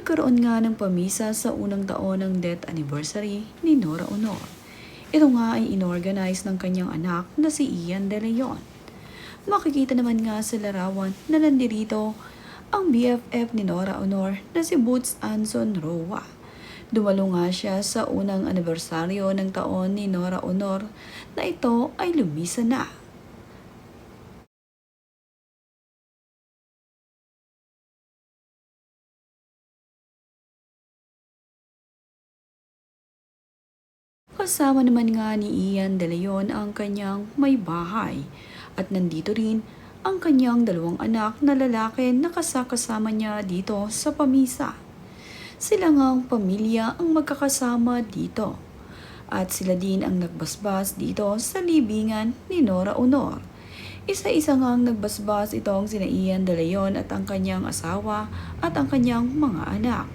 Nagkaroon nga ng pamisa sa unang taon ng death anniversary ni Nora Honor. Ito nga ay inorganize ng kanyang anak na si Ian De Leon. Makikita naman nga sa larawan na nandirito ang BFF ni Nora Honor na si Boots Anson Roa. Dumalo nga siya sa unang anibersaryo ng taon ni Nora Honor na ito ay lumisa na. Kasama naman nga ni Ian De Leon ang kanyang may bahay at nandito rin ang kanyang dalawang anak na lalaki na kasama niya dito sa pamisa. Sila ngang pamilya ang magkakasama dito at sila din ang nagbasbas dito sa libingan ni Nora Honor. Isa-isa ngang nagbasbas itong sina Ian De Leon at ang kanyang asawa at ang kanyang mga anak.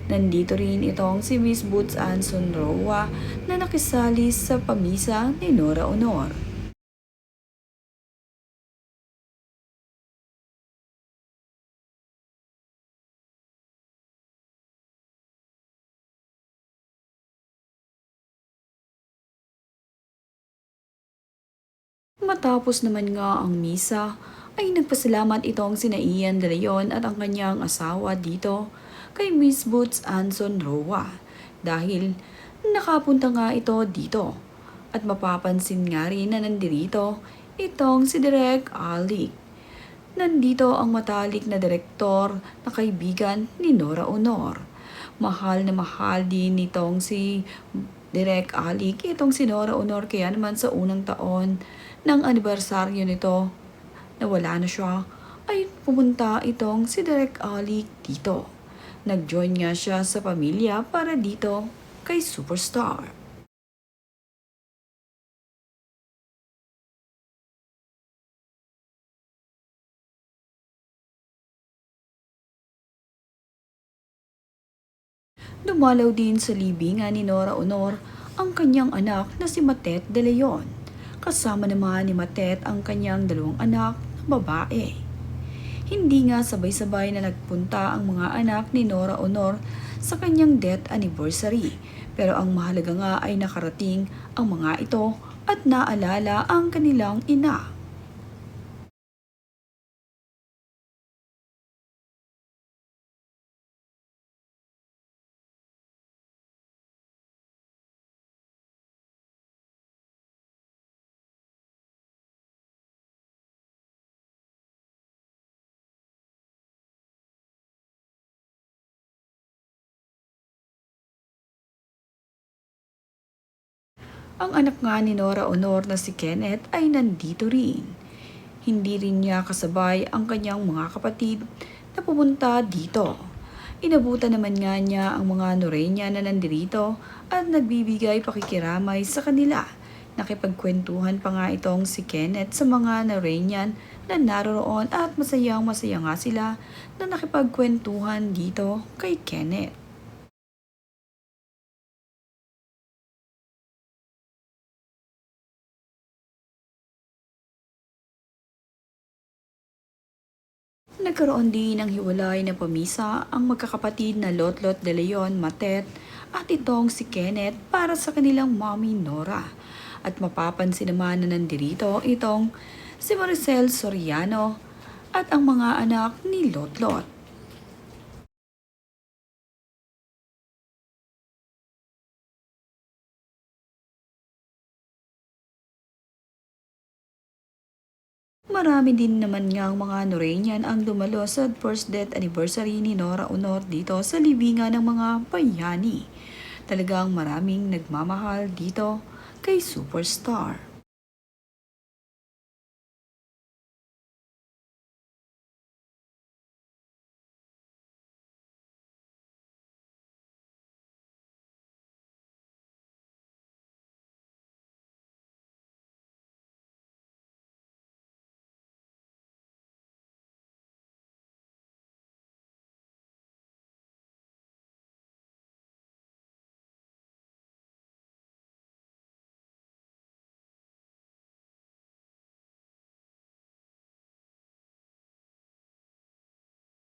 Nandito rin itong si Miss Boots Anson Roa na nakisali sa pamisa ni Nora Honor. Matapos naman nga ang misa, ay nagpasalamat itong sina Ian De Leon at ang kanyang asawa dito kay Miss Boots Anson Roa dahil nakapunta nga ito dito at mapapansin nga rin na nandirito itong si Direk Alik. Nandito ang matalik na direktor na kaibigan ni Nora Honor. Mahal na mahal din nitong si Direk Alik itong si Nora Honor kaya naman sa unang taon ng anibersaryo nito na wala na siya ay pumunta itong si Direk Alik dito. Nag-join nga siya sa pamilya para dito kay Superstar. Dumalaw din sa libingan ni Nora Honor ang kanyang anak na si Matet De Leon. Kasama naman ni Matet ang kanyang dalawang anak na babae. Hindi nga sabay-sabay na nagpunta ang mga anak ni Nora Honor sa kanyang death anniversary. Pero ang mahalaga nga ay nakarating ang mga ito at naalala ang kanilang ina. Ang anak nga ni Nora Honor na si Kenneth ay nandito rin. Hindi rin niya kasabay ang kanyang mga kapatid na pumunta dito. Inabutan naman nga niya ang mga Norenia na nandirito at nagbibigay pakikiramay sa kanila. Nakipagkwentuhan pa nga itong si Kenneth sa mga Norenian na naroroon at masayang masaya nga sila na nakipagkwentuhan dito kay Kenneth. Nagkaroon din ng hiwalay na pamisa ang magkakapatid na Lotlot De Leon Matet at itong si Kenneth para sa kanilang mommy Nora. At mapapansin naman na nandirito itong si Maricel Soriano at ang mga anak ni Lotlot. Marami din naman ngang mga Norenian ang dumalo sa first death anniversary ni Nora Honor dito sa libingan ng mga bayani. Talagang maraming nagmamahal dito kay Superstar.